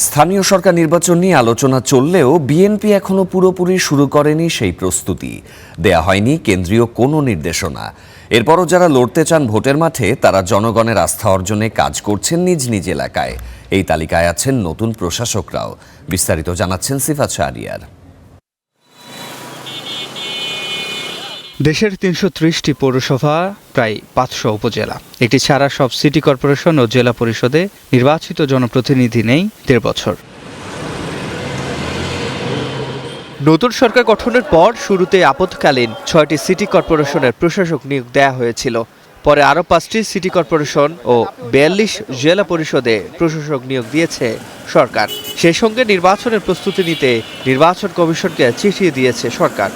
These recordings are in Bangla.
স্থানীয় সরকার নির্বাচন নিয়ে আলোচনা চললেও বিএনপি এখনো পুরোপুরি শুরু করেনি সেই প্রস্তুতি। দেয়া হয়নি কেন্দ্রীয় কোনো নির্দেশনা। এরপরও যারা লড়তে চান ভোটের মাঠে, তারা জনগণের আস্থা অর্জনে কাজ করছেন নিজ নিজ এলাকায়। এই তালিকায় আছেন নতুন প্রশাসকরাও। বিস্তারিত জানাচ্ছেন সিফাত শাহরিয়ার। দেশের ৩৩০টি পৌরসভা, প্রায় ৫০০ উপজেলা, এটি ছাড়া সব সিটি কর্পোরেশন ও জেলা পরিষদে নির্বাচিত জনপ্রতিনিধি নেই ১.৫ বছর। নতুন সরকার গঠনের পর শুরুতে আপৎকালীন ৬টি সিটি কর্পোরেশনের প্রশাসক নিয়োগ দেয়া হয়েছিল। পরে আরও ৫টি সিটি কর্পোরেশন ও ৪২ জেলা পরিষদে প্রশাসক নিয়োগ দিয়েছে সরকার। সেই সঙ্গে নির্বাচনের প্রস্তুতি নিতে নির্বাচন কমিশনকে চিঠি দিয়েছে সরকার।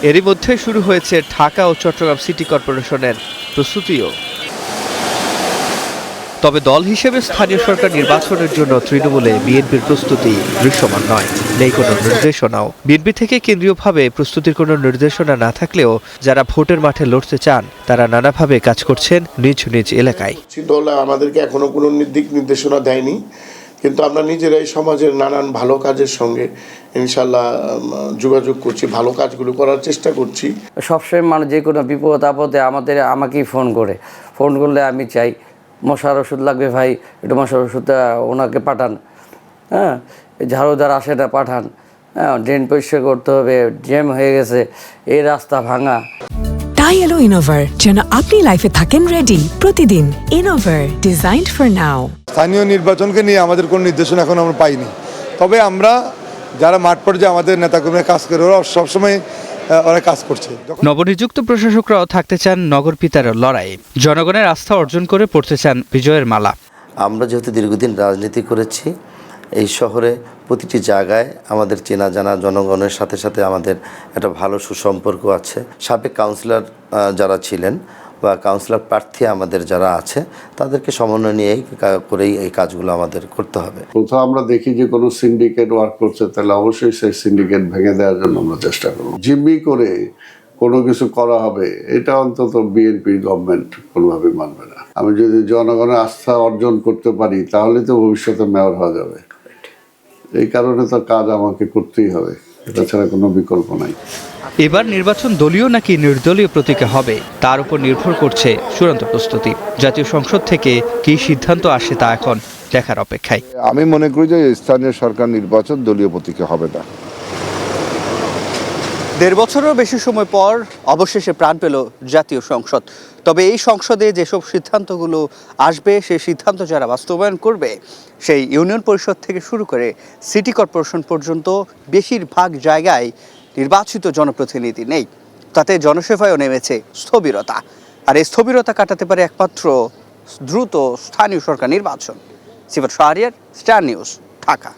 এরই মধ্যে শুরু হয়েছে ঢাকা ও চট্টগ্রাম সিটি কর্পোরেশনের প্রস্তুতিও। তবে দল হিসেবে স্থানীয় সরকার নির্বাচনের জন্য তৃণমূলে বিএনপির প্রস্তুতি দৃশ্যমান নয়, নেই কোনো নির্দেশনাও। বিএনপি থেকে কেন্দ্রীয়ভাবে প্রস্তুতির কোনো নির্দেশনা না থাকলেও যারা ভোটের মাঠে লড়তে চান, তারা নানাভাবে কাজ করছেন নিজ নিজ এলাকায়। দল আমাদেরকে এখনো কোনো দিক নির্দেশনা দেয়নি, কিন্তু আমরা নিজেরাই সমাজের নানান ভালো কাজের সঙ্গে ইনশাল্লাহ যোগাযোগ করছি, ভালো কাজগুলো করার চেষ্টা করছি। সবসময় মানুষ যে কোনো বিপদ আপদে আমাকেই ফোন করলে আমি চাই মশার ওষুধ লাগবে ভাই, একটু মশার ওষুধটা ওনাকে পাঠান। হ্যাঁ, ঝাড়ুদার আসে না, পাঠান। হ্যাঁ, ড্রেন পরিষ্কার করতে হবে, জ্যাম হয়ে গেছে, এই রাস্তা ভাঙা। তাই এলো ইনোভার, যেন আপনি লাইফে থাকেন রেডি প্রতিদিন। Innova, designed for now. স্থানীয় নির্বাচনকে নিয়ে আমাদের কোনো নির্দেশনা এখন আমরা পাইনি, তবে আমরা যারা মাঠ পর্যায়ে আমাদের নেতাকর্মীরা কাজ করে, ওরা সবসময় ওরা কাজ করছে। নবনিযুক্ত প্রশাসকরাও থাকতে চান নগর পিতার লড়াই, জনগণের আস্থা অর্জন করে পড়তে চান বিজয়ের মালা। আমরা যেহেতু দীর্ঘদিন রাজনীতি করেছি, এই শহরে প্রতিটি জায়গায় আমাদের চেনা জানা জনগণের সাথে সাথে আমাদের একটা ভালো সুসম্পর্ক আছে। সাবেক কাউন্সিলর যারা ছিলেন বা কাউন্সিলর প্রার্থী আমাদের যারা আছে, তাদেরকে সমন্বয় নিয়েই করেই এই কাজগুলো আমাদের করতে হবে। কোথাও আমরা দেখি যে কোনো সিন্ডিকেট ওয়ার্ক করছে, তাহলে অবশ্যই সেই সিন্ডিকেট ভেঙে দেওয়ার জন্য আমরা চেষ্টা করব। জিম্মি করে কোনো কিছু করা হবে, এটা অন্তত বিএনপি গভর্নমেন্ট কোনোভাবে মানবে না। আমি যদি জনগণের আস্থা অর্জন করতে পারি, তাহলে তো ভবিষ্যতে মেয়র হওয়া যাবে। এই কারণে তো কাজ আমাকে করতেই হবে, এটা ছাড়া কোনো বিকল্প নাই। এবার নির্বাচন দলীয় নাকি নির্দলীয় প্রতীকে হবে, তার উপর নির্ভর করছে চূড়ান্ত প্রস্তুতি। জাতীয় সংসদ থেকে কী সিদ্ধান্ত আসে তা এখন দেখার অপেক্ষায়। আমি মনে করি যে স্থানীয় সরকার নির্বাচন দলীয় প্রতীকে হবে না। ১.৫ বছরেরও বেশি সময় পর অবশেষে প্রাণ পেল জাতীয় সংসদ। তবে এই সংসদে যেসব সিদ্ধান্তগুলো আসবে, সেই সিদ্ধান্ত যারা বাস্তবায়ন করবে, সেই ইউনিয়ন পরিষদ থেকে শুরু করে সিটি কর্পোরেশন পর্যন্ত বেশিরভাগ জায়গায় নির্বাচিত জনপ্রতিনিধি নেই। তাতে জনসেবায়ও নেমেছে স্থবিরতা। আর এই স্থবিরতা কাটাতে পারে একমাত্র দ্রুত স্থানীয় সরকার নির্বাচন। সিফাত শাহরিয়ার, স্টার নিউজ, ঢাকা।